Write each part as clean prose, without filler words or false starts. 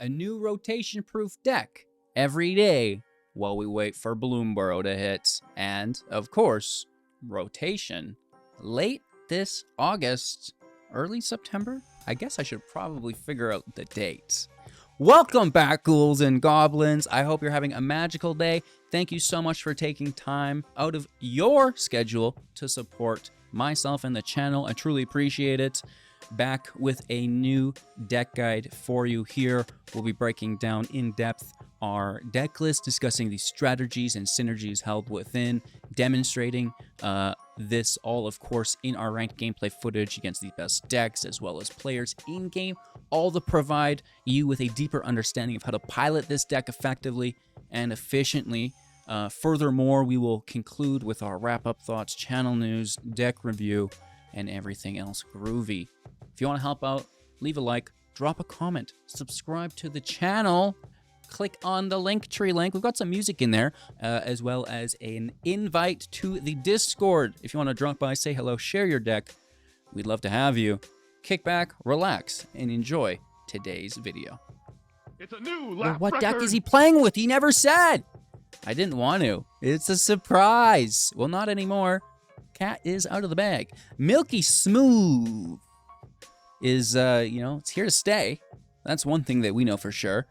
a new rotation-proof deck every day while we wait for Bloomburrow to hit. And, of course, rotation late this August, early September? I guess I should probably figure out the dates. Welcome back, ghouls and goblins. I hope you're having a magical day. Thank you so much for taking time out of your schedule to support myself and the channel. I truly appreciate it. Back with a new deck guide for you here. We'll be breaking down in depth our deck list, discussing the strategies and synergies held within, demonstrating this all, of course, in our ranked gameplay footage against the best decks, as well as players in-game, all to provide you with a deeper understanding of how to pilot this deck effectively and efficiently. Furthermore, we will conclude with our wrap-up thoughts, channel news, deck review, and everything else groovy. If you want to help out, leave a like, drop a comment, subscribe to the channel, click on the Linktree link. We've got some music in there, as well as an invite to the Discord. If you want to drop by, say hello, share your deck, we'd love to have you. Kick back, relax, and enjoy today's video. It's a new Well, what deck is he playing with? He never said. I didn't want to. It's a surprise. Well, not anymore. Cat is out of the bag. Milky Smooth is, it's here to stay. That's one thing that we know for sure.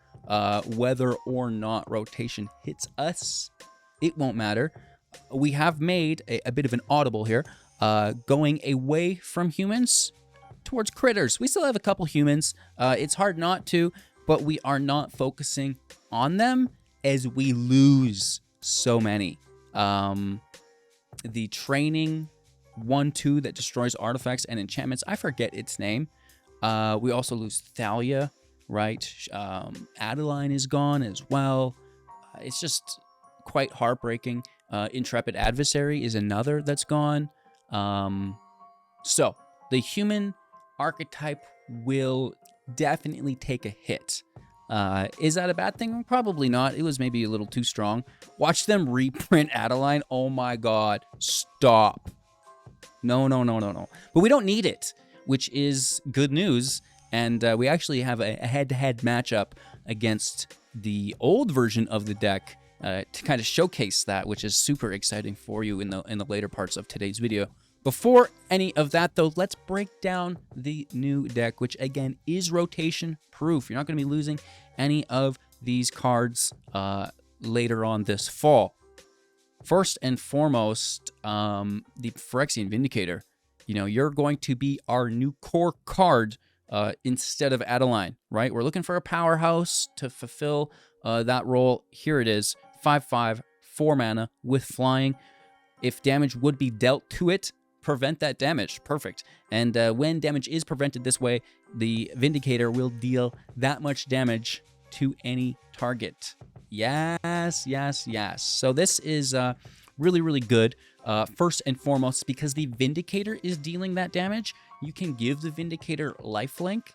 Whether or not rotation hits us, it won't matter. We have made a bit of an audible here, going away from humans towards critters. We still have a couple humans. It's hard not to, but we are not focusing on them as we lose so many. The training 1/2 that destroys artifacts and enchantments, I forget its name. We also lose Thalia, right? Adeline is gone as well. It's just quite heartbreaking. Intrepid Adversary is another that's gone. So the human archetype will definitely take a hit. Is that a bad thing? Probably not. It was maybe a little too strong. Watch them reprint Adeline. Oh my god. Stop. No. But we don't need it, which is good news. And we actually have a head-to-head matchup against the old version of the deck to kind of showcase that, which is super exciting for you in the later parts of today's video. Before any of that, though, let's break down the new deck, which, again, is rotation-proof. You're not going to be losing any of these cards later on this fall. First and foremost, the Phyrexian Vindicator. You're going to be our new core card instead of Adeline, right? We're looking for a powerhouse to fulfill that role. Here it is, 5/5, 4 mana with flying. If damage would be dealt to it, prevent that damage. Perfect. And when damage is prevented this way, the Vindicator will deal that much damage to any target. Yes. So this is really, really good. First and foremost, because the Vindicator is dealing that damage, you can give the Vindicator lifelink,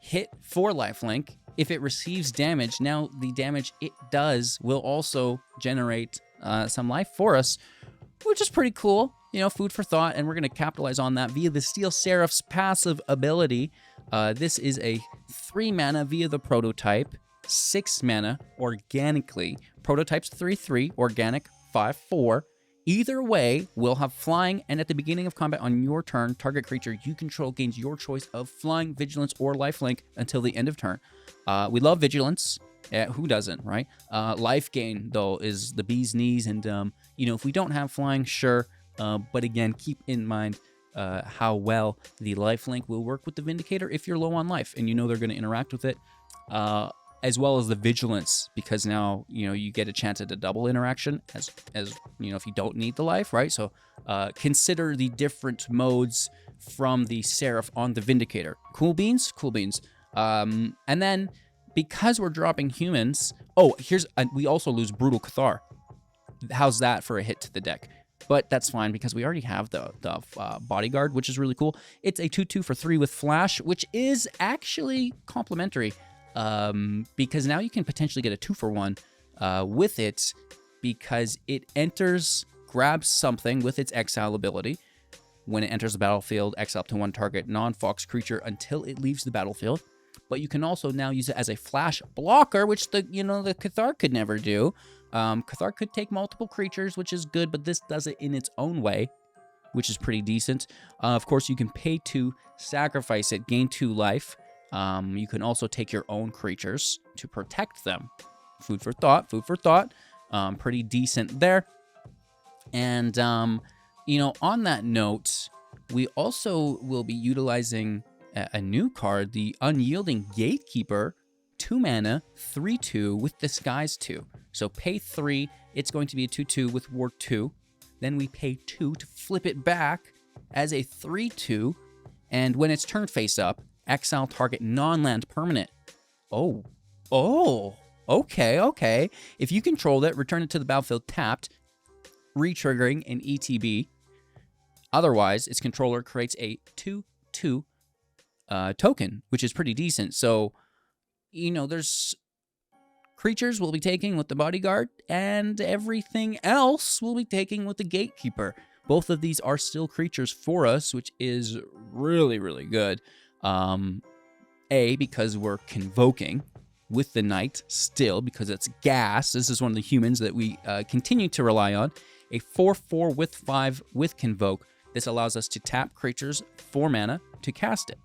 hit for lifelink. If it receives damage, now the damage it does will also generate some life for us, which is pretty cool. Food for thought, and we're going to capitalize on that via the Steel Seraph's passive ability. This is a 3 mana via the prototype, 6 mana organically. Prototype's 3/3, organic 5/4. Either way, we'll have flying, and at the beginning of combat on your turn, target creature you control gains your choice of flying, vigilance, or lifelink until the end of turn. We love vigilance. Who doesn't, right? Life gain, though, is the bee's knees, and if we don't have flying, sure. But again, keep in mind how well the lifelink will work with the Vindicator if you're low on life, and they're going to interact with it, as well as the vigilance, because now you get a chance at a double interaction as if you don't need the life, right? So consider the different modes from the Seraph on the Vindicator. Cool beans. And then because we're dropping humans, we also lose Brutal Cathar. How's that for a hit to the deck? But that's fine because we already have the Bodyguard, which is really cool. It's a 2/2 for 3 with Flash, which is actually complementary because now you can potentially get a 2-for-1 with it because it enters, grabs something with its Exile ability. When it enters the battlefield, exile up to 1 target non-fox creature until it leaves the battlefield. but you can also now use it as a flash blocker, which the Cathar could never do. Cathar could take multiple creatures, which is good, but this does it in its own way, which is pretty decent. Of course, you can pay to sacrifice it, gain 2 life. You can also take your own creatures to protect them. Food for thought, food for thought. Pretty decent there. And, on that note, we also will be utilizing a new card, the Unyielding Gatekeeper, 2 mana, 3/2 with Disguise 2. So pay 3, it's going to be a 2/2 with Ward 2. Then we pay 2 to flip it back as a 3/2. And when it's turned face up, exile target non-land permanent. Oh, okay. If you control it, return it to the battlefield tapped, re-triggering an ETB. Otherwise, its controller creates a 2/2 token, which is pretty decent. So, there's creatures we'll be taking with the Bodyguard, and everything else we'll be taking with the Gatekeeper. Both of these are still creatures for us, which is really, really good. Because we're convoking with the Knight still, because it's gas. This is one of the humans that we continue to rely on. A 4/4 with 5 with Convoke. This allows us to tap creatures 4 mana to cast it.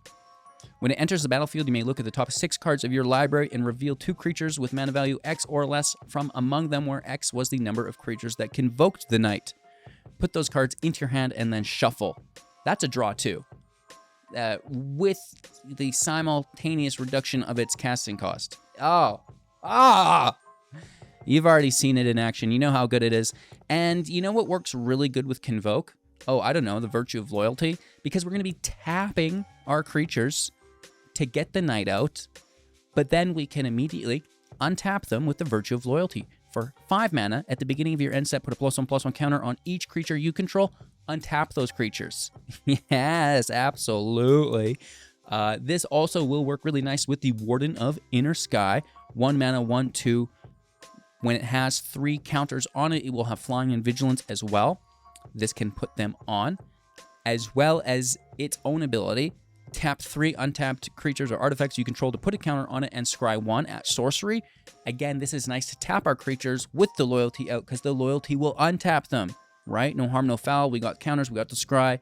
When it enters the battlefield, you may look at the top 6 cards of your library and reveal 2 creatures with mana value X or less from among them, where X was the number of creatures that convoked the Knight. Put those cards into your hand and then shuffle. That's a draw too. With the simultaneous reduction of its casting cost. You've already seen it in action. You know how good it is. And you know what works really good with Convoke? The Virtue of Loyalty. Because we're going to be tapping our creatures to get the Knight out, but then we can immediately untap them with the Virtue of Loyalty. For 5 mana, at the beginning of your end step, put a +1/+1 counter on each creature you control. Untap those creatures. Yes, absolutely. This also will work really nice with the Warden of Inner Sky. 1 mana, 1/2. When it has 3 counters on it, it will have Flying and Vigilance as well. This can put them on, as well as its own ability. Tap 3 untapped creatures or artifacts you control to put a counter on it and scry 1 at sorcery. Again, this is nice to tap our creatures with the loyalty out, because the loyalty will untap them, right? No harm, no foul. We got counters, we got the scry.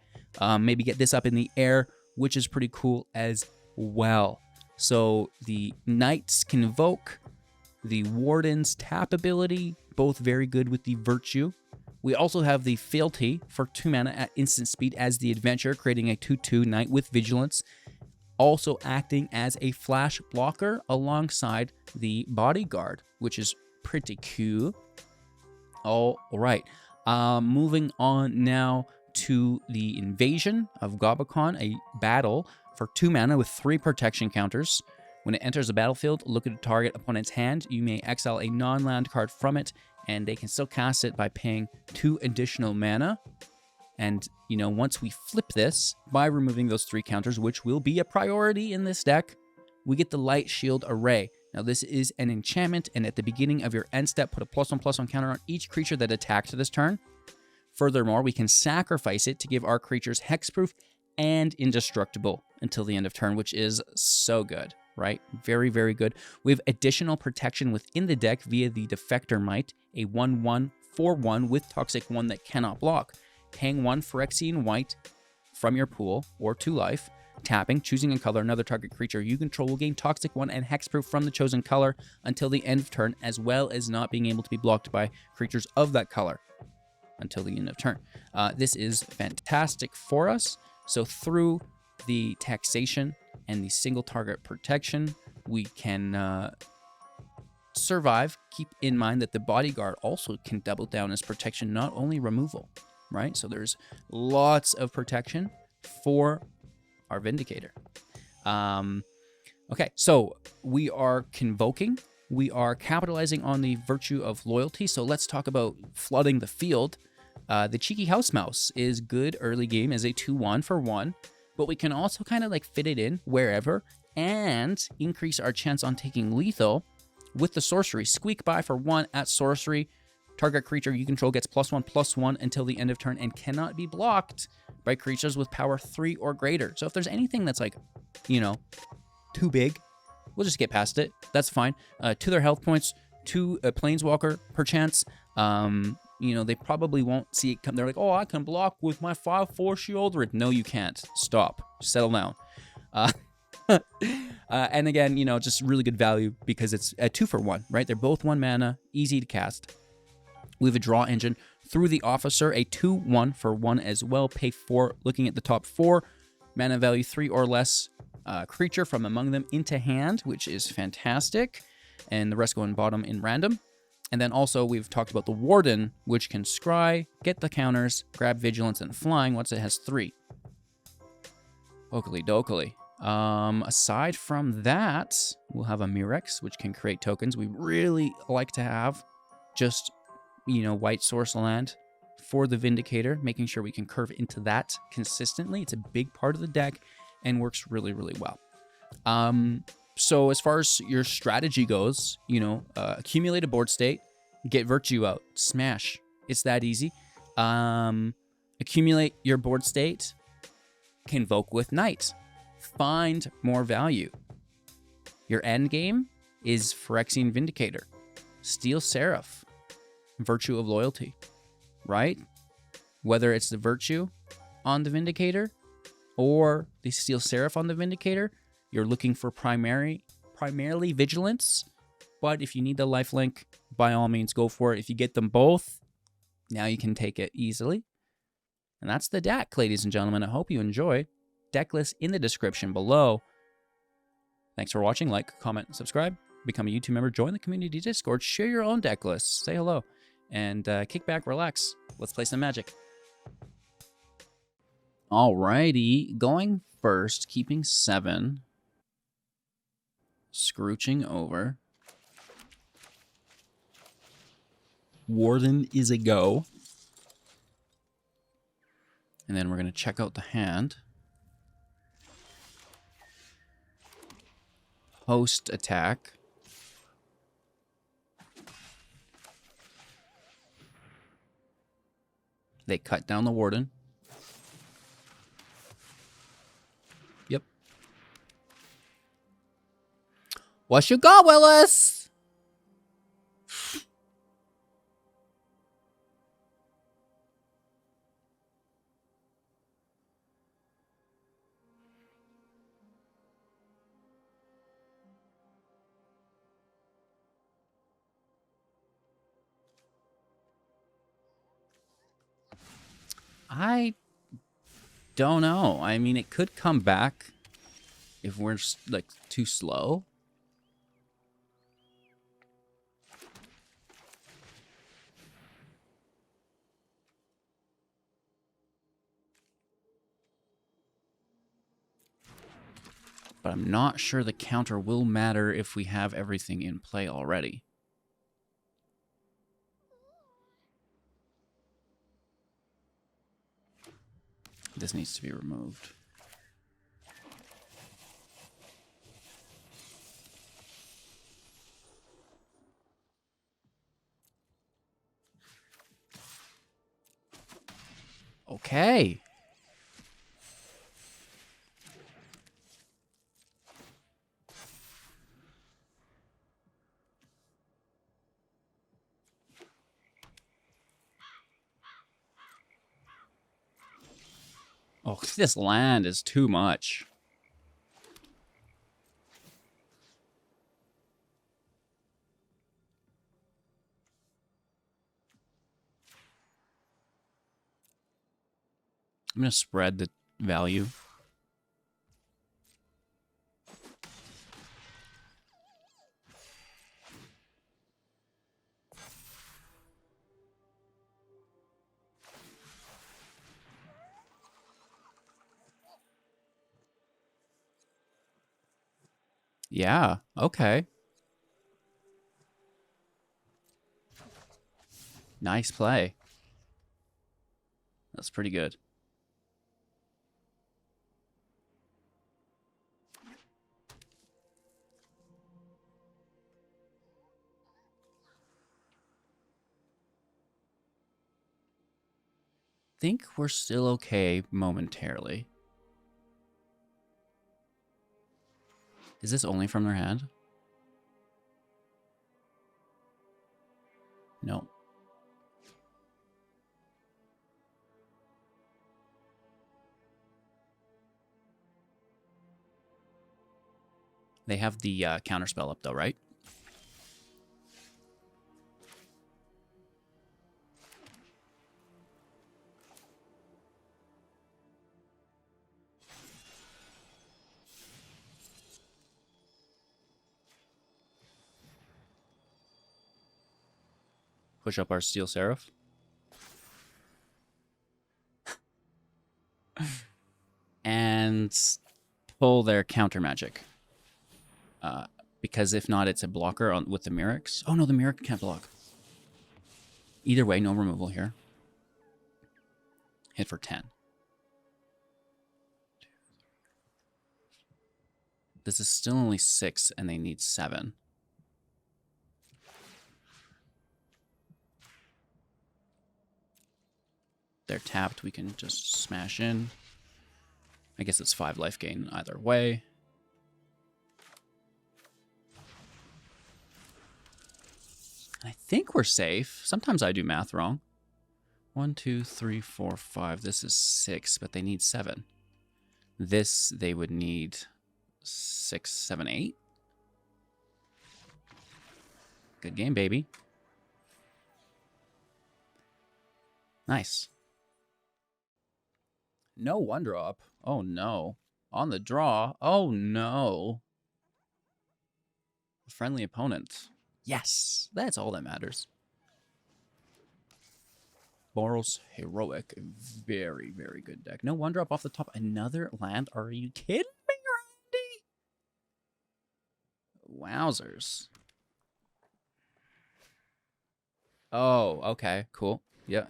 Maybe get this up in the air, which is pretty cool as well. So the Knights Convoke, the Warden's tap ability, both very good with the Virtue. We also have the Fealty for 2 mana at instant speed as the Adventure, creating a 2/2 Knight with Vigilance, also acting as a flash blocker alongside the Bodyguard, which is pretty cool. All right, moving on now to the Invasion of Gobakhan, a battle for 2 mana with 3 protection counters. When it enters the battlefield, look at a target opponent's hand. You may exile a non-land card from it, and they can still cast it by paying 2 additional mana. And, once we flip this, by removing those 3 counters, which will be a priority in this deck, we get the Light Shield Array. Now, this is an enchantment, and at the beginning of your end step, put a +1/+1 counter on each creature that attacks this turn. Furthermore, we can sacrifice it to give our creatures hexproof and indestructible until the end of turn, which is so good, right? Very, very good. We have additional protection within the deck via the Defector Mite, a 1/1 4/1 with Toxic 1 that cannot block. Paying 1 Phyrexian White from your pool, or 2 life, tapping, choosing a color, another target creature you control will gain Toxic 1 and Hexproof from the chosen color until the end of turn, as well as not being able to be blocked by creatures of that color until the end of turn. This is fantastic for us. So through the taxation and the single target protection, we can survive. Keep in mind that the Bodyguard also can double down as protection, not only removal, right? So there's lots of protection for our Vindicator. Okay, so we are convoking. We are capitalizing on the virtue of loyalty. So let's talk about flooding the field. The Cheeky House Mouse is good early game as a 2/1 for 1, but we can also kind of like fit it in wherever and increase our chance on taking lethal with the sorcery. Squeak by for 1 at sorcery. Target creature you control gets +1/+1 until the end of turn and cannot be blocked by creatures with power 3 or greater. So if there's anything that's like, too big, We'll just get past it. That's fine. To their health points, to a Planeswalker, perchance. You know, they probably won't see it come. They're like, oh, I can block with my 5/4 Shieldred. No, you can't. Stop. Settle down. And again, you know, just really good value because it's a 2-for-1, right? They're both 1 mana, easy to cast. We have a draw engine through the officer, a 2/1 for 1 as well. Pay 4, looking at the top 4, mana value 3 or less creature from among them into hand, which is fantastic. And the rest go in bottom in random. And then also we've talked about the Warden, which can scry, get the counters, grab vigilance and flying once it has 3. Oakley dokily. Aside from that, we'll have a Mirex, which can create tokens. We really like to have just, you know, white source land for the Vindicator, making sure we can curve into that consistently. It's a big part of the deck and works really, really well. So as far as your strategy goes, you know, accumulate a board state, get Virtue out, smash. It's that easy. Accumulate your board state, convoke with Knight. Find more value. Your end game is Phyrexian Vindicator, Steel Seraph, Virtue of Loyalty, right? Whether it's the Virtue on the Vindicator or the Steel Seraph on the Vindicator, you're looking for primarily Vigilance, but if you need the lifelink, by all means, go for it. If you get them both, now you can take it easily. And that's the deck, ladies and gentlemen. I hope you enjoy. Deck list in the description below. Thanks for watching. Like, comment, subscribe. Become a YouTube member. Join the community Discord. Share your own deck lists. Say hello. And kick back, relax. Let's play some Magic. Alrighty. Going first, keeping 7. Scrooching over. Warden is a go. And then we're going to check out the hand. Host attack. They cut down the Warden. Yep. What you got, Willis? I don't know. I mean, it could come back if we're, like, too slow. But I'm not sure the counter will matter if we have everything in play already. This needs to be removed. Okay. Oh, this land is too much. I'm going to spread the value. Yeah, okay. Nice play. That's pretty good. Think we're still okay momentarily. Is this only from their hand? No. They have the counterspell up though, right? Push up our Steel Seraph. And pull their counter magic. Because if not, it's a blocker on with the Mirrex. Oh no, the Mirrex can't block. Either way, no removal here. Hit for 10. This is still only 6, and they need 7. They're tapped. We can just smash in. I guess it's 5 life gain either way. I think we're safe. Sometimes I do math wrong. 1, 2, 3, 4, 5. This is 6, but they need 7. This, they would need 6, 7, 8. Good game, baby. Nice. No one drop. Oh, no. On the draw. Oh, no. Friendly opponent. Yes. That's all that matters. Boros Heroic. Very, very good deck. No one drop off the top. Another land? Are you kidding me, Randy? Wowzers. Oh, okay. Cool. Yeah.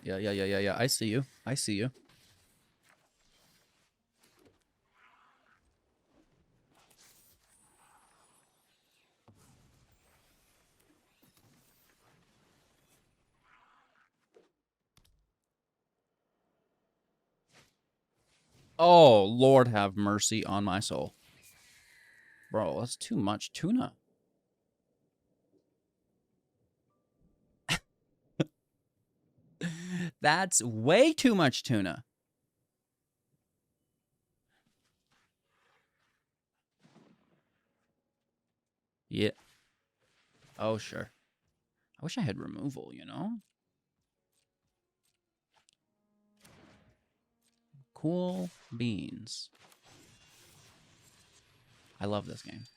I see you. I see you. Oh, Lord have mercy on my soul. Bro, that's too much tuna. That's way too much tuna. Yeah. Oh, sure. I wish I had removal, you know? Cool beans. I love this game.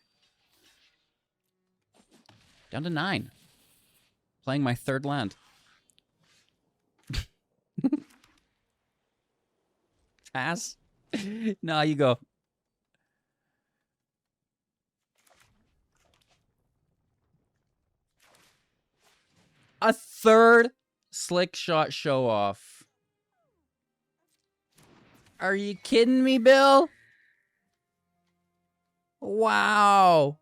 Down to 9. Playing my 3rd land. Pass? No, you go. A 3rd slick shot show off. Are you kidding me, Bill? Wow.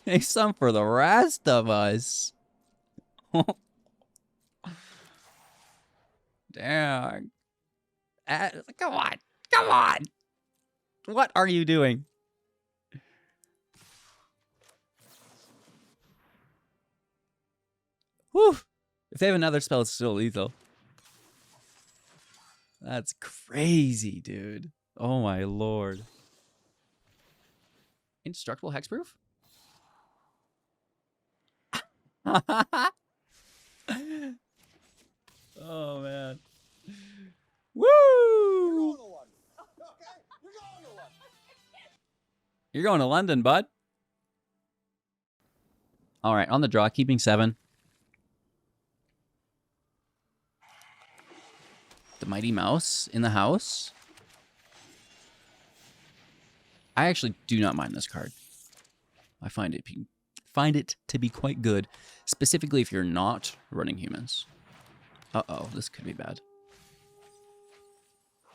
Say some for the rest of us. Damn. Come on. Come on. What are you doing? Whew. If they have another spell, it's still lethal. That's crazy, dude. Oh my lord. Indestructible hexproof? Oh man. Woo! You're going to London, bud. All right, on the draw, keeping 7. The Mighty Mouse in the house. I actually do not mind this card. I find it to be quite good, specifically if you're not running humans. Uh-oh, this could be bad.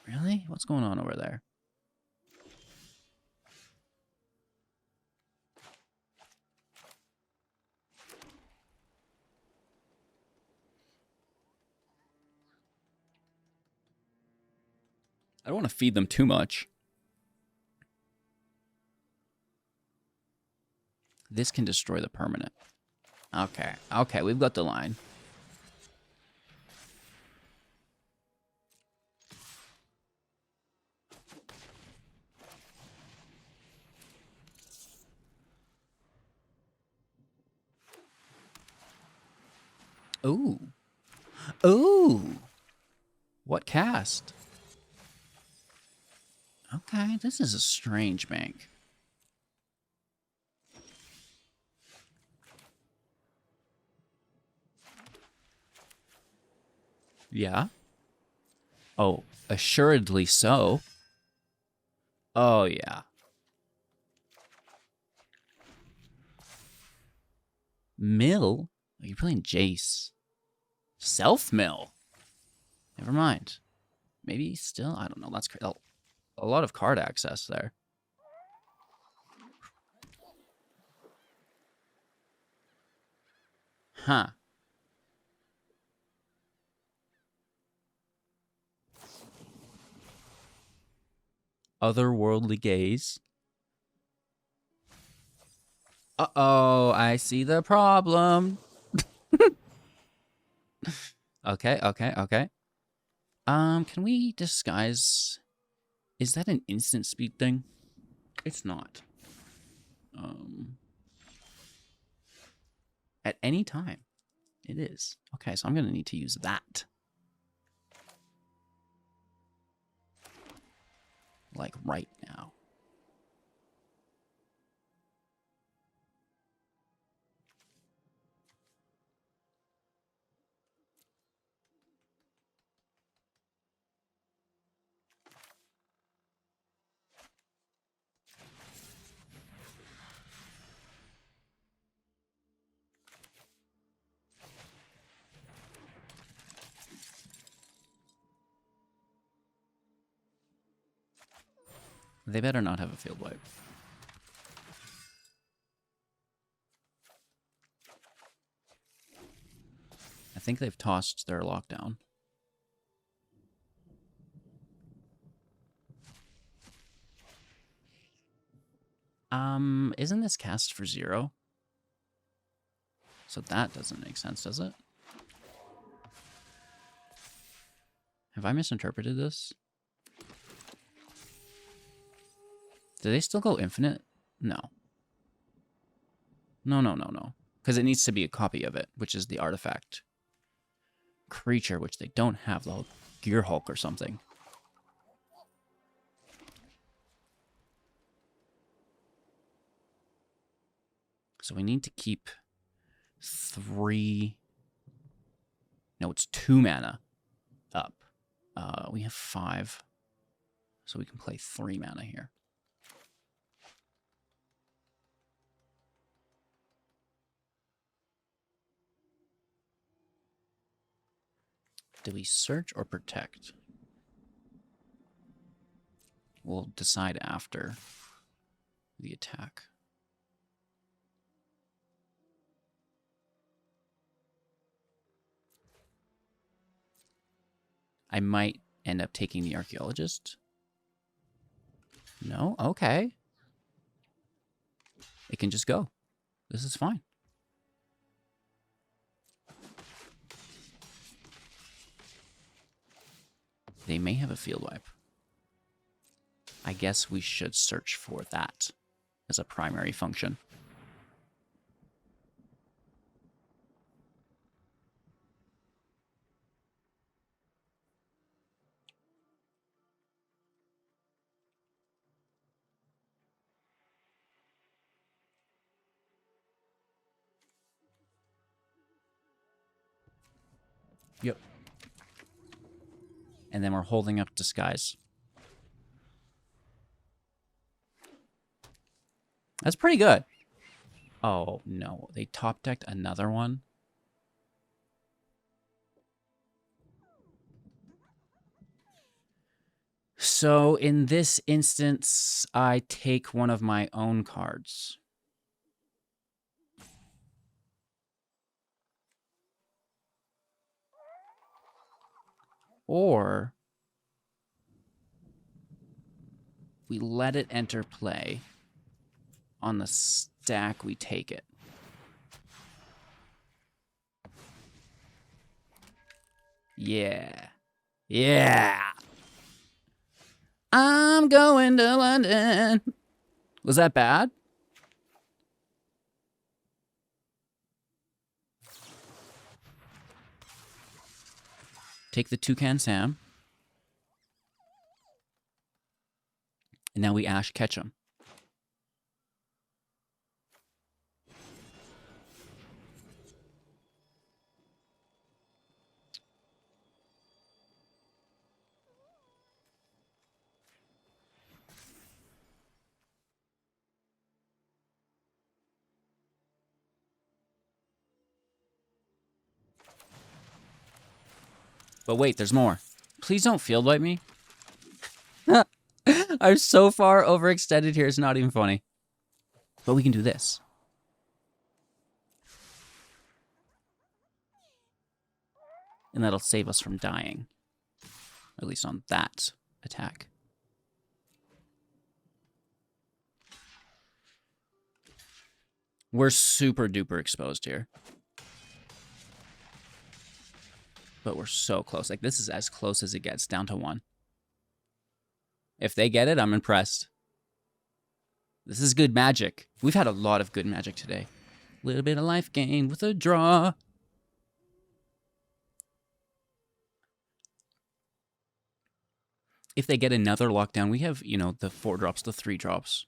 Really? What's going on over there? I don't want to feed them too much. This can destroy the permanent. Okay. Okay, we've got the line. Ooh. Ooh. What cast? Okay, this is a strange bank. Yeah. Oh, assuredly so. Oh, yeah. Mill? Are you playing Jace? Self-mill? Never mind. Maybe still? I don't know. That's a lot of card access there. Huh. Otherworldly gaze. Uh-oh, I see the problem. Okay, okay, okay. Can we disguise? Is that an instant speed thing? It's not. At any time. It is. Okay, so I'm gonna need to use that. Like right now. They better not have a field wipe. I think they've tossed their lockdown. Isn't this cast for 0? So that doesn't make sense, does it? Have I misinterpreted this? Do they still go infinite? No. No, no, no, no. Because it needs to be a copy of it, which is the artifact creature, which they don't have, the Gear Hulk or something. So we need to keep 3... No, it's 2 mana up. We have 5. So we can play 3 mana here. Do we search or protect? We'll decide after the attack. I might end up taking the archaeologist. No? Okay. It can just go. This is fine. They may have a field wipe. I guess we should search for that as a primary function. Yep. And then we're holding up disguise. That's pretty good. Oh, no. They top decked another one. So in this instance, I take one of my own cards. Or we let it enter play on the stack, we take it. Yeah. Yeah. I'm going to London. Was that bad? Take the Toucan Sam. And now we Ash Ketchum. But wait, there's more. Please don't field wipe me. I'm so far overextended here, it's not even funny. But we can do this. And that'll save us from dying. At least on that attack. We're super duper exposed here. But we're so close. Like, this is as close as it gets, down to 1. If they get it, I'm impressed. This is good magic. We've had a lot of good magic today. A little bit of life gain with a draw. If they get another lockdown, we have, you know, the 4 drops, the 3 drops.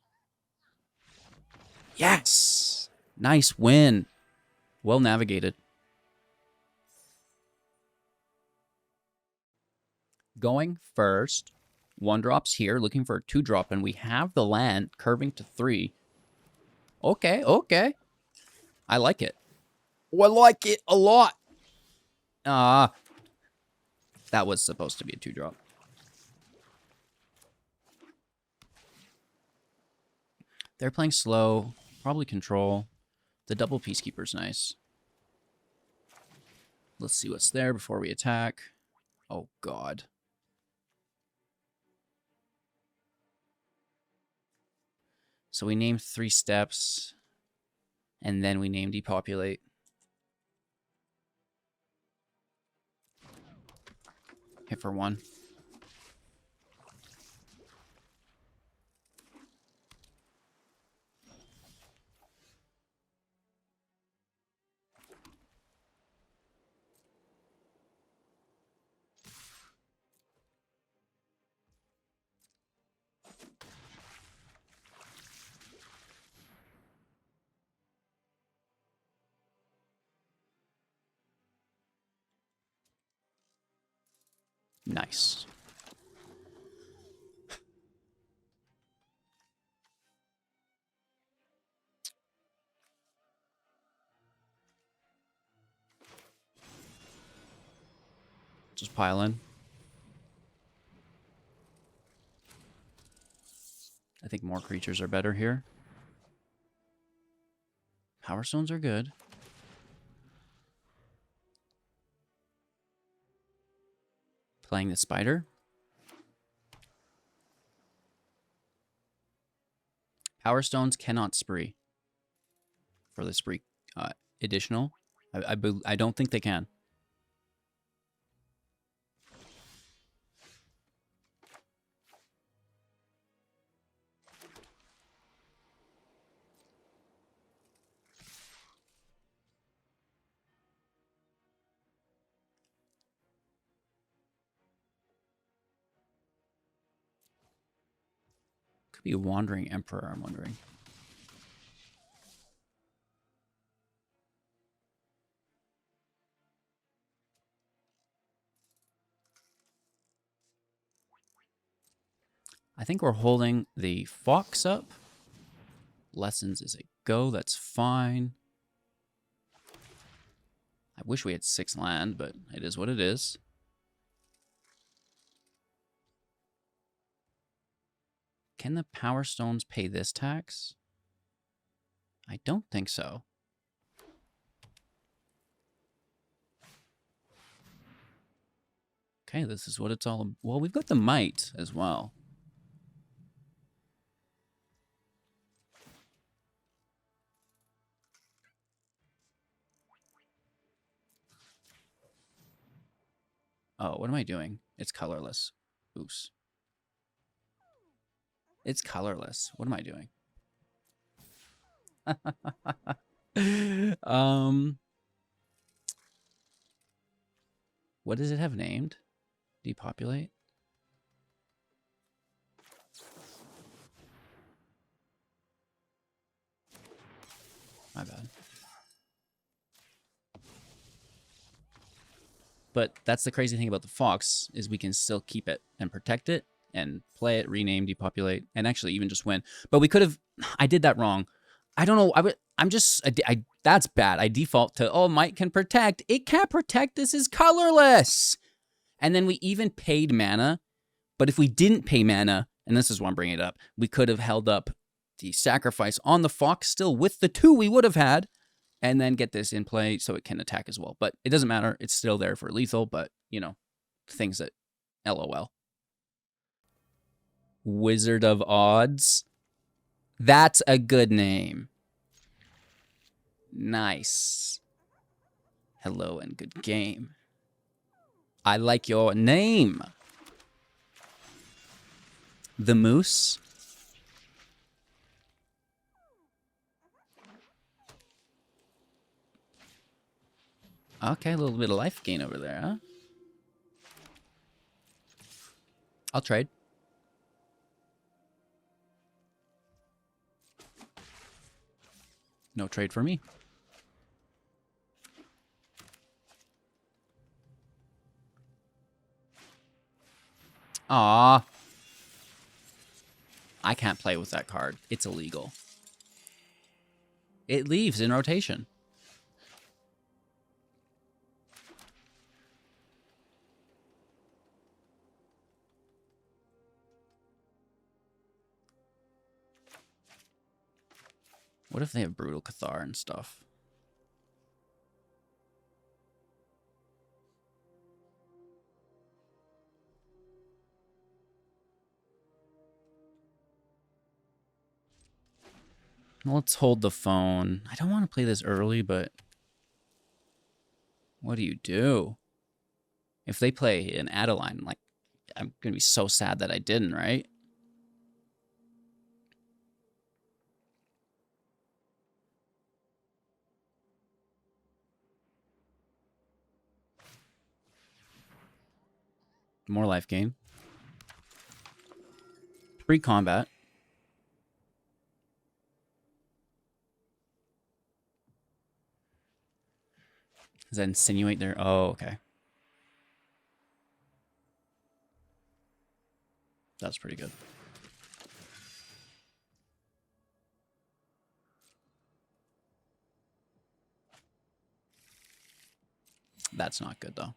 Yes! Nice win. Well navigated. Going first. 1 drops here, looking for a 2 drop, and we have the land curving to 3. Okay, okay. I like it. Oh, I like it a lot. That was supposed to be a 2 drop. They're playing slow, probably control. The double Peacekeeper's nice. Let's see what's there before we attack. Oh, God. So we named 3 steps, and then we named depopulate. Hit for 1. Nice. Just pile in. I think more creatures are better here. Power Stones are good. Playing the spider. Power Stones cannot spree. For the spree additional. I don't think they can. Could be a Wandering Emperor, I'm wondering. I think we're holding the Fox up. Lessons is a go, that's fine. I wish we had 6 land, but it is what it is. Can the Power Stones pay this tax? I don't think so. Okay, this is what it's all... Well, we've got the Mite as well. Oh, what am I doing? It's colorless. Oops. It's colorless. What am I doing? What does it have named? Depopulate? My bad. But that's the crazy thing about the Fox, is we can still keep it and protect it and play it, rename, depopulate, and actually even just win. But we could have, I did that wrong. I don't know. That's bad. I default to, oh, Mite can protect. It can't protect. This is colorless. And then we even paid mana. But if we didn't pay mana, and this is why I'm bringing it up, we could have held up the sacrifice on the Fox still with the 2 we would have had, and then get this in play so it can attack as well. But it doesn't matter. It's still there for lethal, but, you know, things that LOL. Wizard of Odds. That's a good name. Nice. Hello and good game. I like your name. The Moose. Okay, a little bit of life gain over there, huh? I'll trade. No trade for me. Aw. I can't play with that card. It's illegal. It leaves in rotation. What if they have Brutal Cathar and stuff? Let's hold the phone. I don't want to play this early, but what do you do? If they play an Adeline, like, I'm going to be so sad that I didn't, right? More life gain. Pre-combat. Does that insinuate there? Oh, okay. That's pretty good. That's not good, though.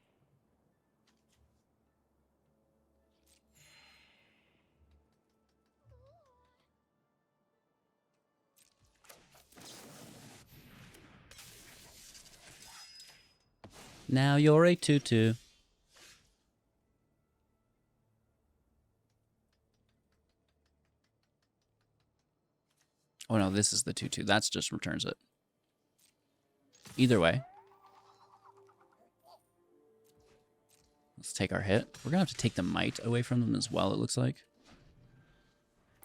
Now you're a 2/2. Oh, no, this is the 2/2. That's just returns it. Either way. Let's take our hit. We're going to have to take the Mite away from them as well, it looks like.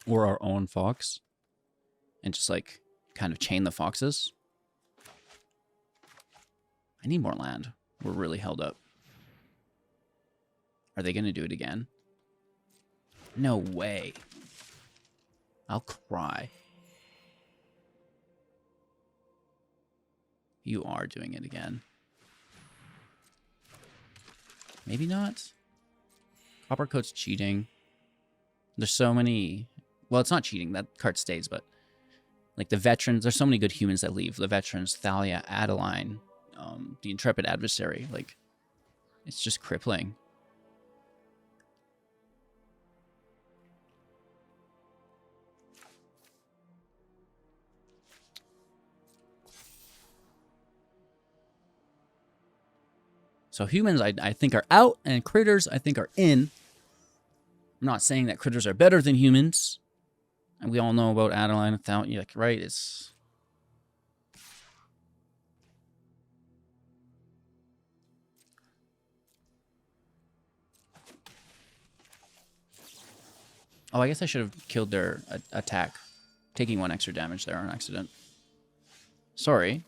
Or our own Fox. And just, like, kind of chain the Foxes. I need more land. We're really held up. Are they going to do it again? No way. I'll cry. You are doing it again. Maybe not. Coppercoat's cheating. There's so many... Well, it's not cheating. That card stays, but... Like, the veterans... There's so many good humans that leave. The veterans, Thalia, Adeline, the Intrepid Adversary. Like, it's just crippling. So humans, I think, are out, and critters, I think, are in. I'm not saying that critters are better than humans. And we all know about Adeline, Thalia, like, right? It's... Oh, I guess I should have killed their attack. Taking 1 extra damage there on accident. Sorry.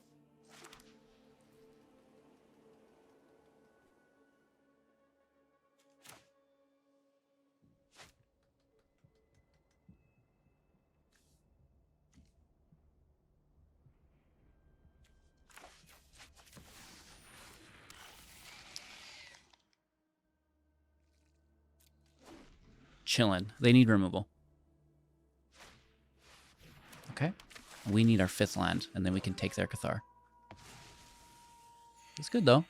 Chillin'. They need removal. Okay. We need our 5th land, and then we can take their Cathar. It's good, though.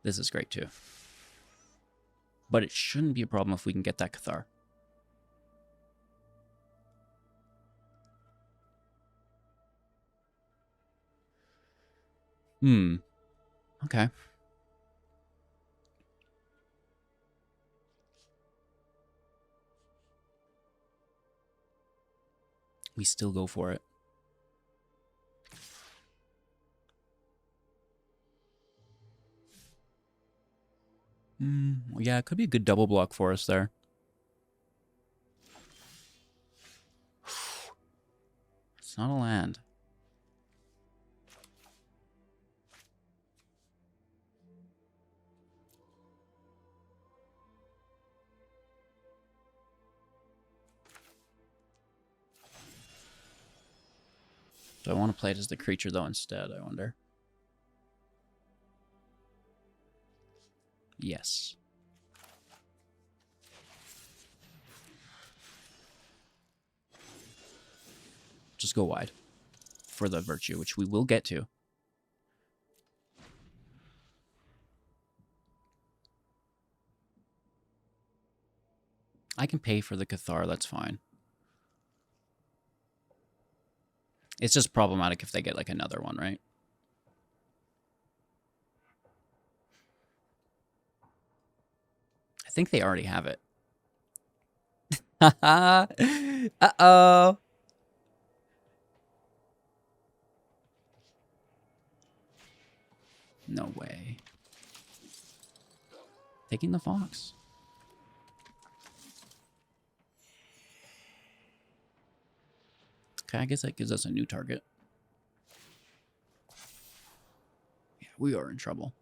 This is great, too. But it shouldn't be a problem if we can get that Cathar. Okay. We still go for it. Yeah, it could be a good double block for us there. It's not a land. Do I want to play it as the creature, though, instead, I wonder? Yes. Just go wide for the virtue, which we will get to. I can pay for the Cathar, that's fine. It's just problematic if they get, like, another one, right? I think they already have it. Uh-oh. No way. Taking the fox. Okay, I guess that gives us a new target. Yeah, we are in trouble.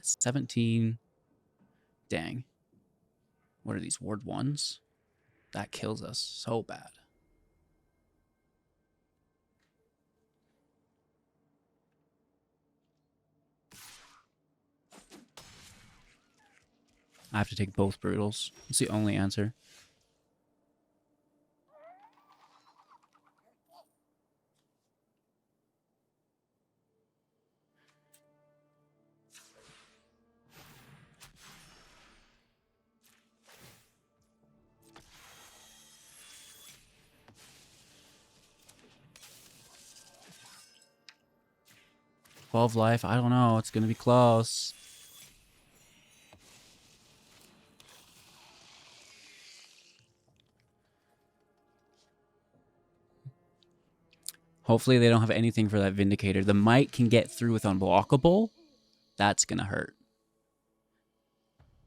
17. Dang. What are these, ward 1s? That kills us so bad. I have to take both brutals. It's the only answer. Life, I don't know. It's going to be close. Hopefully they don't have anything for that Vindicator. The Mite can get through with unblockable. That's going to hurt.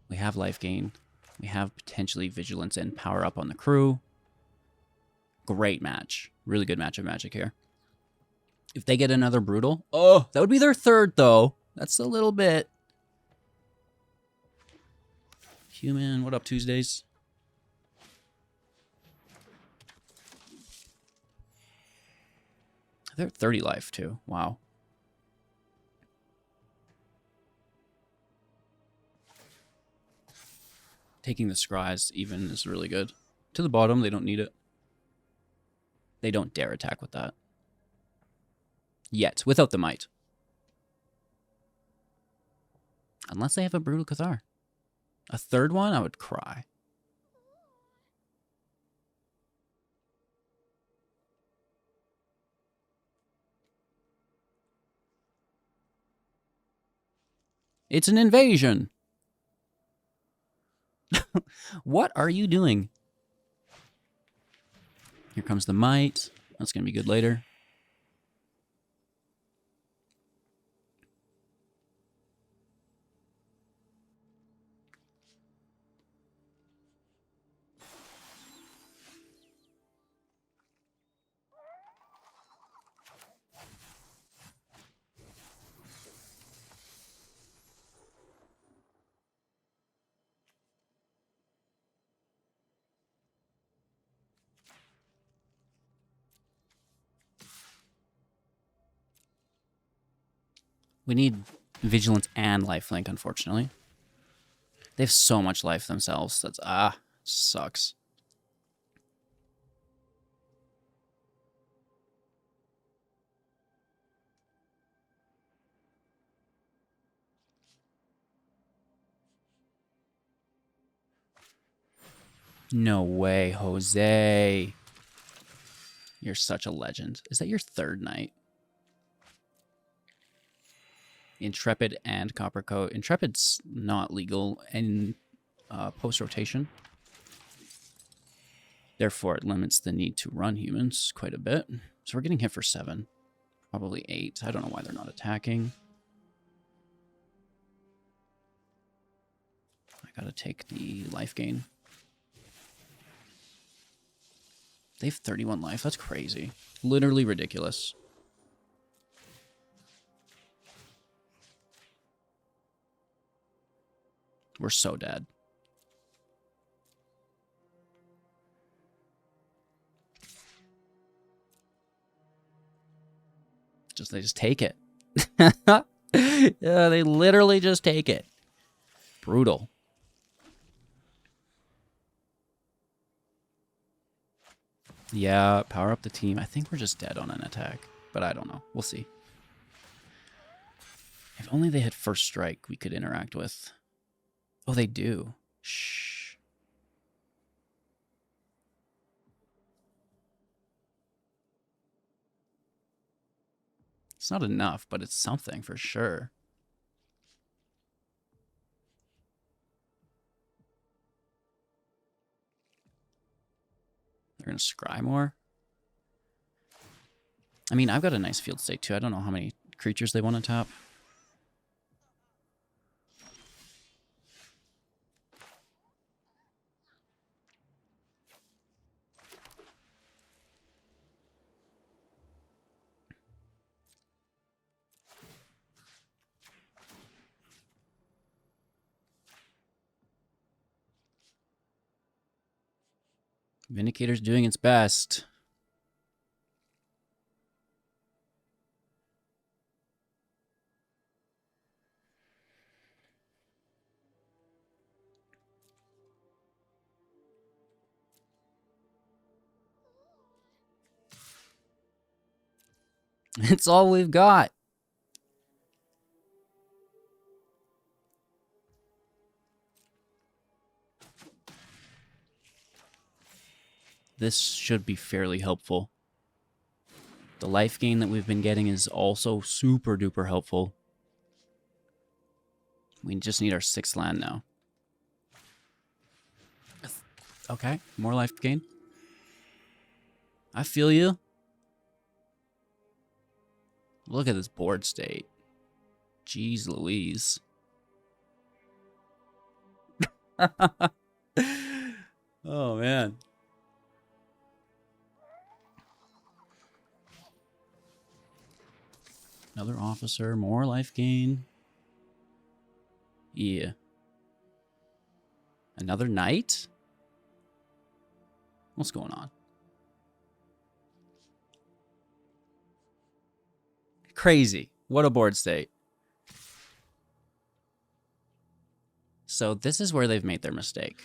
We have life gain. We have potentially Vigilance and power up on the crew. Great match. Really good match of Magic here. If they get another Brutal, oh, that would be their 3rd, though. That's a little bit. Human, what up, Tuesdays? They're 30 life, too. Wow. Taking the Scries even is really good. To the bottom, they don't need it. They don't dare attack with that. Yet, without the Mite. Unless they have a Brutal Cathar. A 3rd one, I would cry. It's an invasion! What are you doing? Here comes the Mite. That's going to be good later. We need Vigilance and Lifelink, unfortunately. They have so much life themselves. That's, sucks. No way, Jose. You're such a legend. Is that your third night? Intrepid and Copper Coat. Intrepid's not legal in post-rotation. Therefore, it limits the need to run humans quite a bit. So we're getting hit for 7. Probably 8. I don't know why they're not attacking. I gotta take the life gain. They have 31 life. That's crazy. Literally ridiculous. We're so dead. They just take it. Yeah, they literally just take it. Brutal. Yeah, power up the team. I think we're just dead on an attack, but I don't know. We'll see. If only they had first strike we could interact with. Oh, they do. Shh. It's not enough, but it's something for sure. They're going to scry more. I mean, I've got a nice field state too. I don't know how many creatures they want to tap. Vindicator's doing its best. It's all we've got. This should be fairly helpful. The life gain that we've been getting is also super duper helpful. We just need our 6th land now. Okay, more life gain. I feel you. Look at this board state. Jeez Louise. Oh, man. Another officer, more life gain. Yeah. Another knight? What's going on? Crazy. What a board state. So this is where they've made their mistake.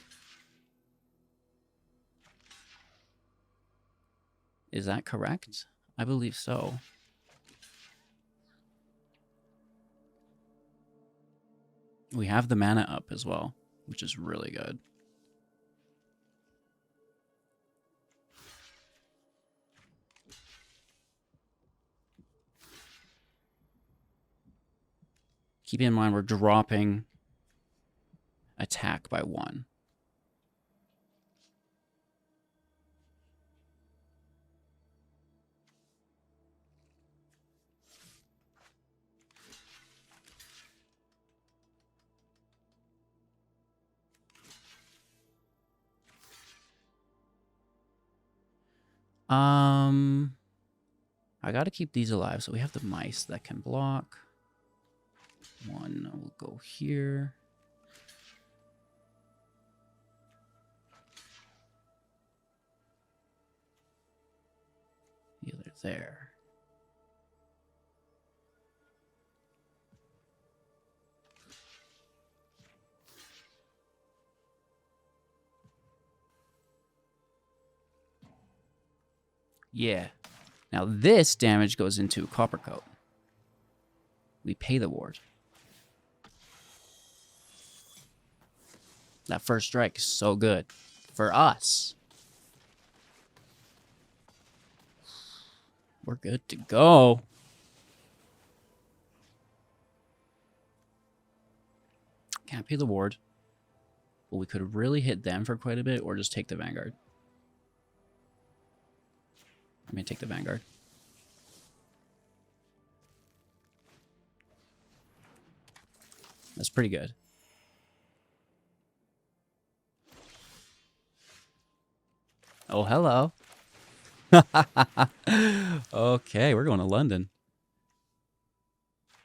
Is that correct? I believe so. We have the mana up as well, which is really good. Keep in mind we're dropping attack by 1. I gotta keep these alive, so we have the mice that can block. 1 will go here. The other there. Yeah. Now this damage goes into Copper Coat. We pay the ward. That first strike is so good for us. We're good to go. Can't pay the ward. But we could really hit them for quite a bit or just take the Vanguard. I'm going to take the Vanguard. That's pretty good. Oh, hello. Okay, we're going to London.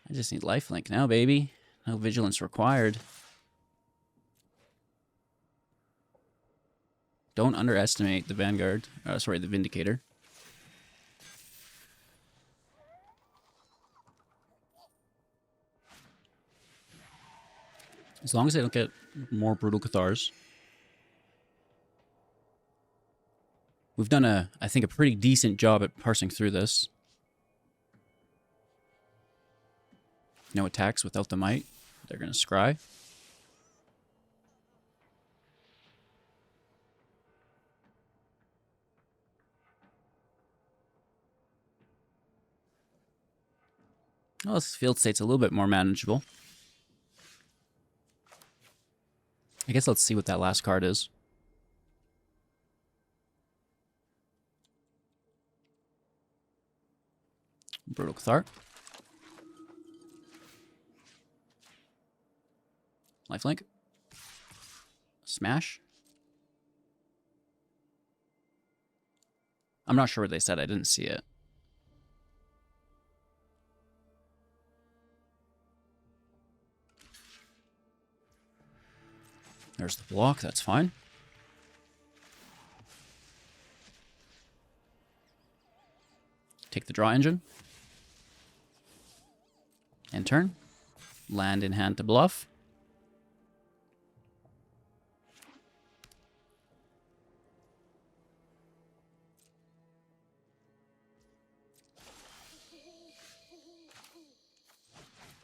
I just need lifelink now, baby. No vigilance required. Don't underestimate the Vanguard. Sorry, the Vindicator. As long as they don't get more Brutal Cathars. We've done, I think, a pretty decent job at parsing through this. No attacks without the Mite. They're going to scry. Well, this field state's a little bit more manageable. I guess let's see what that last card is. Brutal Cathar. Lifelink. Smash. I'm not sure what they said. I didn't see it. There's the block. That's fine. Take the draw engine. End turn. Land in hand to bluff.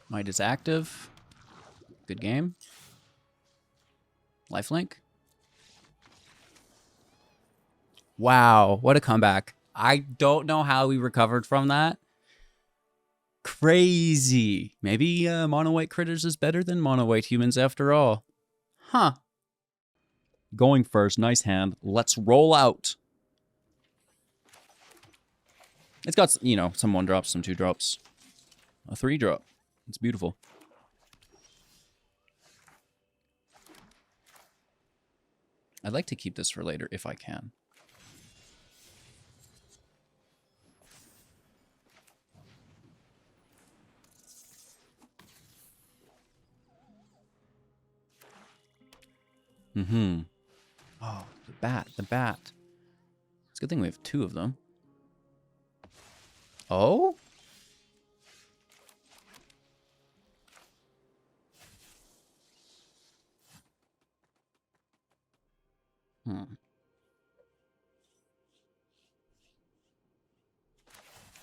Mite is active. Good game. Lifelink. Wow, what a comeback. I don't know how we recovered from that. Crazy. Maybe Mono White Critters is better than Mono White Humans after all. Huh. Going first. Nice hand. Let's roll out. It's got, you know, some 1-drops, some 2-drops. A 3-drop. It's beautiful. I'd like to keep this for later if I can. Mm-hmm. Oh, the bat, the bat. It's a good thing we have 2 of them. Oh?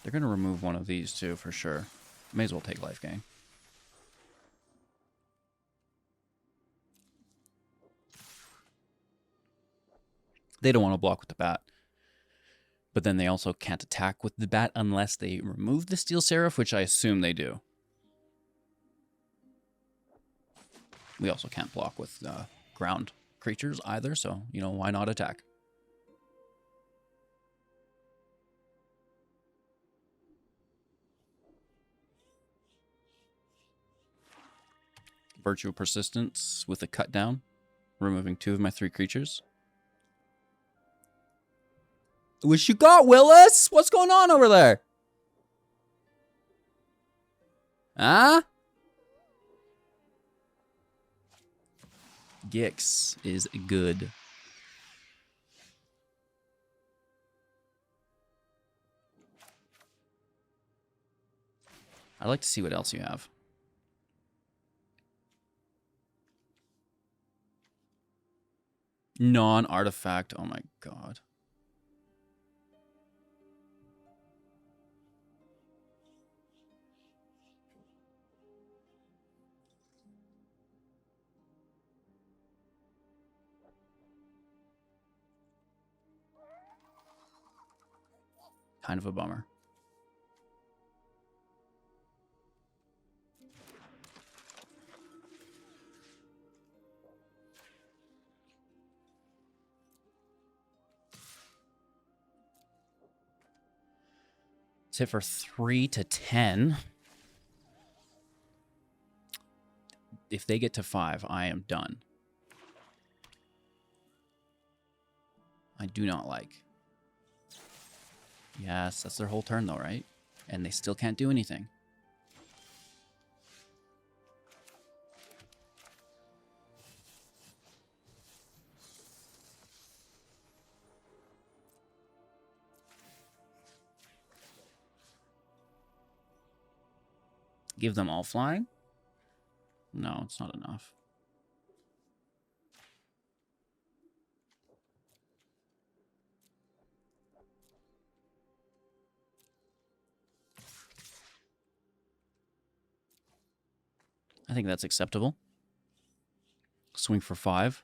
They're going to remove one of these too, for sure. May as well take life gain. They don't want to block with the bat. But then they also can't attack with the bat unless they remove the Steel Seraph, which I assume they do. We also can't block with ground creatures either, so, you know, why not attack? Virtual Persistence with a cut down, removing 2 of my 3 creatures. What you got, Willis? What's going on over there? Huh? Gix is good. I'd like to see what else you have. Non-artifact. Oh my god. Kind of a bummer. Let's hit for 3 to 10. If they get to 5, I am done. I do not like. Yes, that's their whole turn though, right? And they still can't do anything. Give them all flying? No, it's not enough. I think that's acceptable. Swing for 5.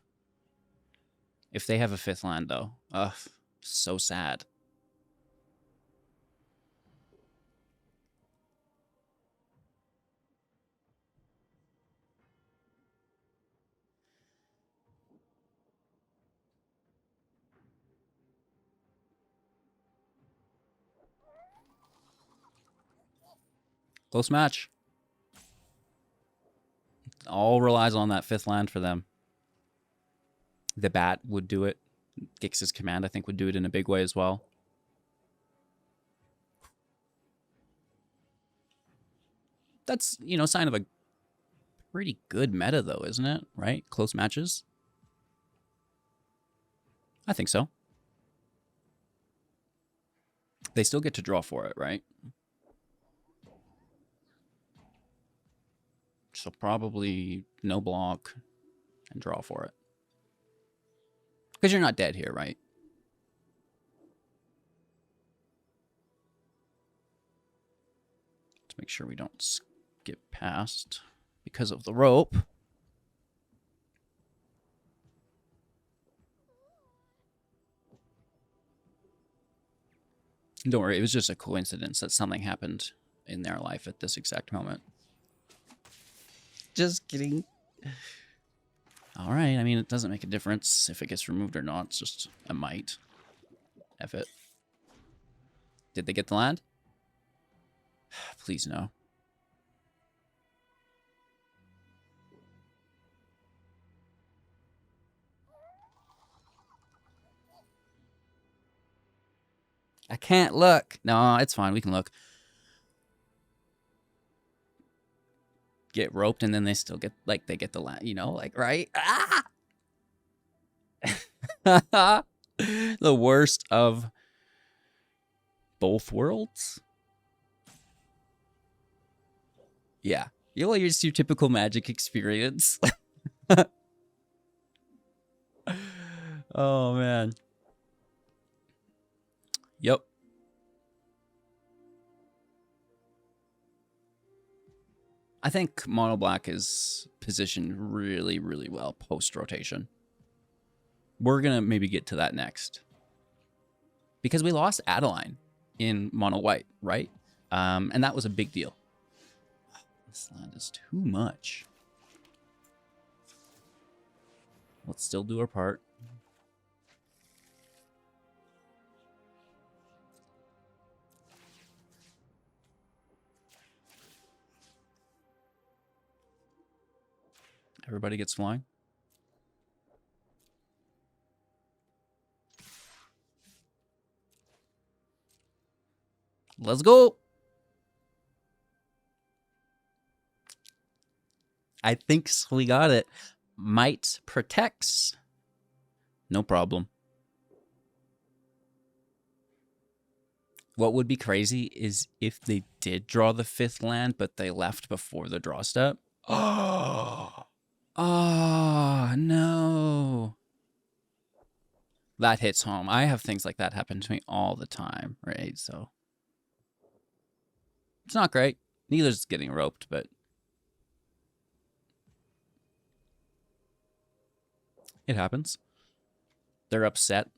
If they have a 5th land, though. Ugh, so sad. Close match. All relies on that 5th land for them. The bat would do it. Gix's command, I think, would do it in a big way as well. That's, you know, sign of a pretty good meta, though, isn't it? Right? Close matches. I think so. They still get to draw for it, right? So probably no block and draw for it. Because you're not dead here, right? Let's make sure we don't skip past because of the rope. Don't worry, it was just a coincidence that something happened in their life at this exact moment. Just kidding. All right, I mean, it doesn't make a difference if it gets removed or not. It's just a Mite. F it. Did they get the land? Please no. I can't look. No, it's fine. We can look. Get roped and then they still get, like, they get the land, you know, like, right? Ah! The worst of both worlds? Yeah. You know, you're just your typical Magic experience. Oh, man. Yep. I think Mono Black is positioned really, really well post-rotation. We're going to maybe get to that next. Because we lost Adeline in Mono White, right? And that was a big deal. This land is too much. Let's still do our part. Everybody gets flying. Let's go. I think we got it. Mite protects. No problem. What would be crazy is if they did draw the 5th land, but they left before the draw step. Oh. Oh, no. That hits home. I have things like that happen to me all the time, right? So it's not great. Neither is getting roped, but it happens. They're upset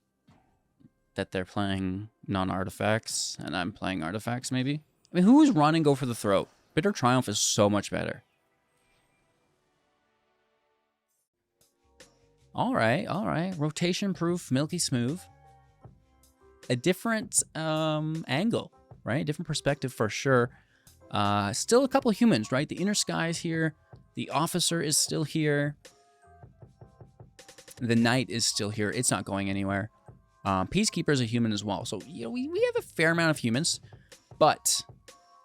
that they're playing non-artifacts, and I'm playing artifacts maybe. I mean, who is run and go for the throat? Bitter Triumph is so much better. All right, all right. Rotation proof, milky smooth. A different angle, right? Different perspective for sure. Still a couple humans, right? The Inner Sky is here. The Officer is still here. The Knight is still here. It's not going anywhere. Peacekeeper is a human as well. So, you know, we have a fair amount of humans. But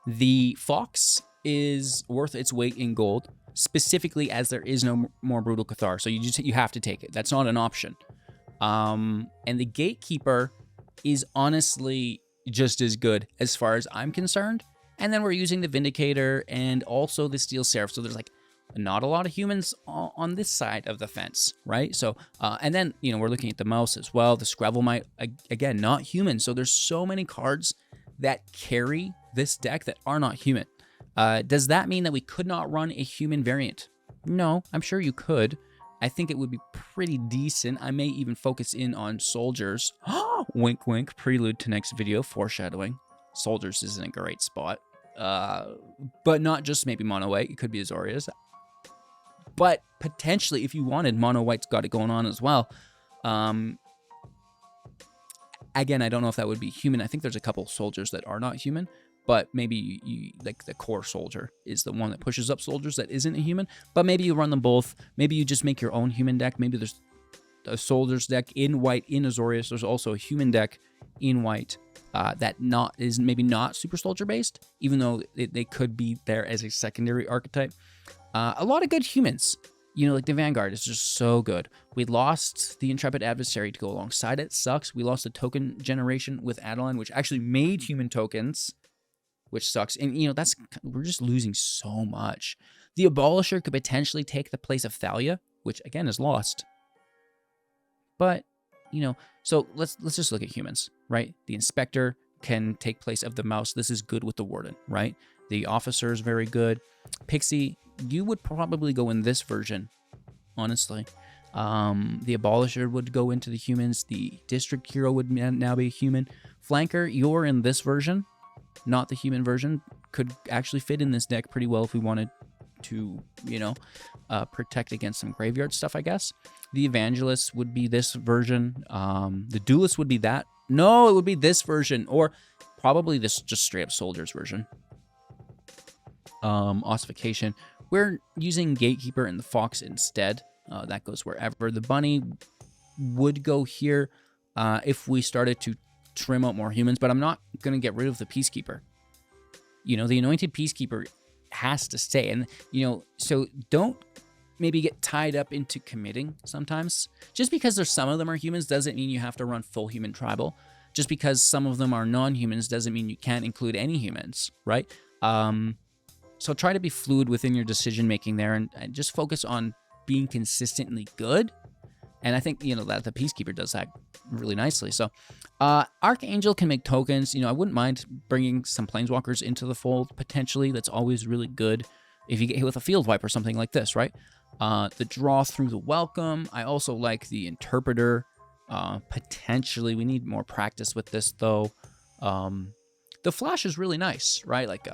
the Fox is worth its weight in gold, specifically as there is no more Brutal Cathar. So you have to take it. That's not an option. And the Gatekeeper is honestly just as good as far as I'm concerned. And then we're using the Vindicator and also the Steel Seraph. So there's like not a lot of humans on this side of the fence, right? So, and then, you know, we're looking at the mouse as well. The Skrelv Mite, again, not human. So there's so many cards that carry this deck that are not human. Does that mean that we could not run a human variant? No, I'm sure you could. I think it would be pretty decent. I may even focus in on soldiers. Wink, wink. Prelude to next video. Foreshadowing. Soldiers isn't a great spot. But not just maybe Mono White. It could be Azorius. But potentially, if you wanted, Mono White's got it going on as well. Again, I don't know if that would be human. I think there's a couple soldiers that are not human. But maybe you like the core soldier is the one that pushes up soldiers that isn't a human. But maybe you run them both. Maybe you just make your own human deck. Maybe there's a soldiers deck in white in Azorius. There's also a human deck in white that is maybe not super soldier based, even though they could be there as a secondary archetype. A lot of good humans. You know, like the Vanguard is just so good. We lost the Intrepid Adversary to go alongside it. Sucks. We lost the token generation with Adeline, which actually made human tokens, which sucks. And, you know, we're just losing so much. The Abolisher could potentially take the place of Thalia, which, again, is lost. But, you know, so let's just look at humans, right? The Inspector can take place of the Mouse. This is good with the Warden, right? The Officer is very good. Pixie, you would probably go in this version, honestly. The Abolisher would go into the humans. The District Hero would now be a human. Flanker, you're in this version. Not the human version. Could actually fit in this deck pretty well if we wanted to, you know, protect against some graveyard stuff, I guess. The Evangelist would be this version. The Duelist would be that. No, it would be this version, or probably this just straight up Soldiers version. Ossification. We're using Gatekeeper and the Fox instead. That goes wherever. The Bunny would go here if we started to trim out more humans, but I'm not going to get rid of the Peacekeeper. You know, the Anointed Peacekeeper has to stay. And, you know, so don't maybe get tied up into committing sometimes. Just because there's some of them are humans doesn't mean you have to run full human tribal. Just because some of them are non-humans doesn't mean you can't include any humans, right? So try to be fluid within your decision-making there and just focus on being consistently good. And I think, you know, that the Peacekeeper does that really nicely. So Archangel can make tokens. You know, I wouldn't mind bringing some Planeswalkers into the fold, potentially. That's always really good if you get hit with a Field Wipe or something like this, right? The Draw through the Welcome. I also like the Interpreter. Potentially, we need more practice with this, though. The Flash is really nice, right? Like,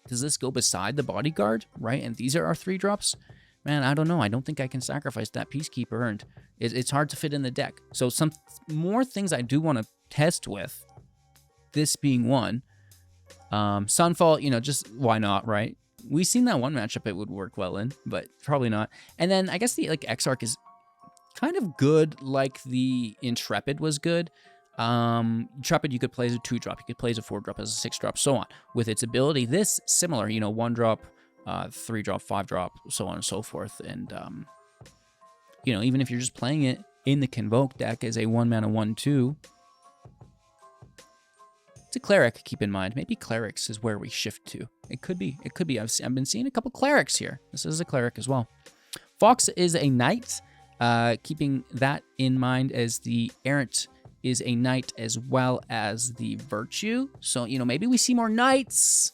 does this go beside the Bodyguard, right? And these are our 3-drops. Man, I don't know. I don't think I can sacrifice that Peacekeeper, and it's hard to fit in the deck. So some more things I do want to test with, this being one. Sunfall, you know, just why not, right? We've seen that one matchup it would work well in, but probably not. And then I guess the Exarch is kind of good, like the Intrepid was good. Intrepid you could play as a 2-drop, you could play as a 4-drop, as a 6-drop, so on. With its ability, this similar, you know, 1-drop, 3-drop, 5-drop, so on and so forth. And, you know, even if you're just playing it in the Convoke deck as a 1-mana 1/2, it's a Cleric, keep in mind. Maybe Clerics is where we shift to. It could be. It could be. I've been seeing a couple Clerics here. This is a Cleric as well. Fox is a Knight, keeping that in mind, as the Errant is a Knight as well as the Virtue. So, you know, maybe we see more Knights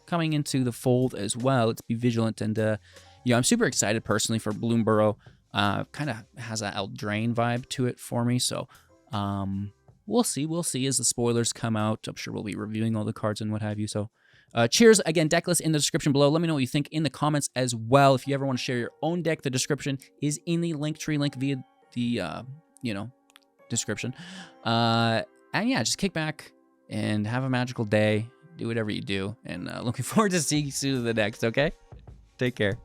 coming into the fold as well. Let's be vigilant. And, you know, I'm super excited personally for Bloomburrow. Kind of has that Eldraine vibe to it for me. So, we'll see as the spoilers come out. I'm sure we'll be reviewing all the cards and what have you. So cheers. Again, deck list in the description below. Let me know what you think in the comments as well. If you ever want to share your own deck, the description is in the Linktree link via the, description. And yeah, just kick back and have a magical day. Do whatever you do. And looking forward to seeing you soon in the next, okay? Take care.